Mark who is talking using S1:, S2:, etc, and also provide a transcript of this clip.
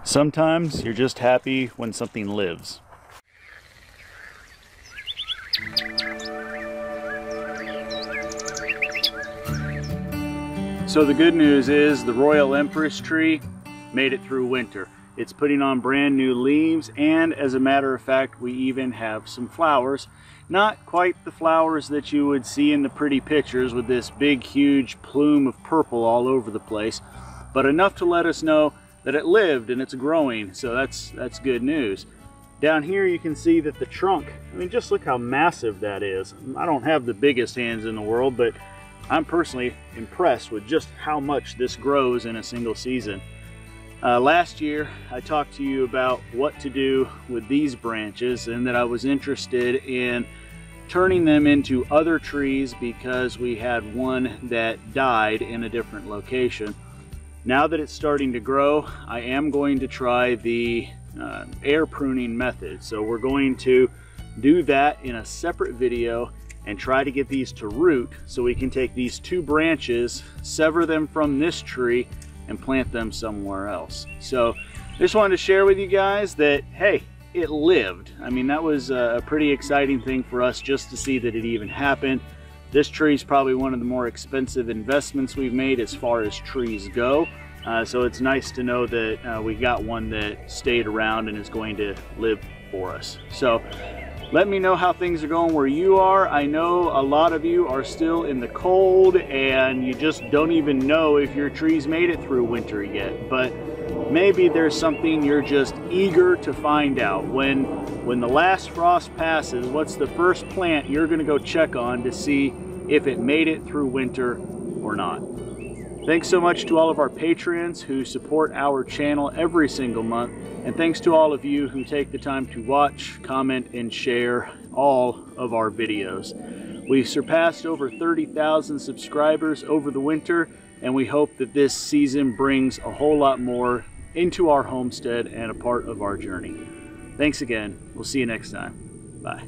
S1: Sometimes you're just happy when something lives. So the good news is the Royal Empress Tree made it through winter. It's putting on brand new leaves, and as a matter of fact, we even have some flowers. Not quite the flowers that you would see in the pretty pictures with this big huge plume of purple all over the place, but enough to let us know that it lived and it's growing, so that's good news. Down here you can see that the trunk, I mean, just look how massive that is. I don't have the biggest hands in the world, but I'm personally impressed with just how much this grows in a single season. Last year I talked to you about what to do with these branches and that I was interested in turning them into other trees because we had one that died in a different location. Now that it's starting to grow, I am going to try the air pruning method. So we're going to do that in a separate video and try to get these to root so we can take these two branches, sever them from this tree, and plant them somewhere else. So just wanted to share with you guys that, hey, it lived. I mean, that was a pretty exciting thing for us just to see that it even happened. This tree is probably one of the more expensive investments we've made as far as trees go. So it's nice to know that we got one that stayed around and is going to live for us. So let me know how things are going where you are. I know a lot of you are still in the cold and you just don't even know if your trees made it through winter yet, but maybe there's something you're just eager to find out. When the last frost passes, what's the first plant you're gonna go check on to see if it made it through winter or not? Thanks so much to all of our patrons who support our channel every single month, and thanks to all of you who take the time to watch, comment, and share all of our videos. We've surpassed over 30,000 subscribers over the winter, and we hope that this season brings a whole lot more into our homestead and a part of our journey. Thanks again. We'll see you next time. Bye.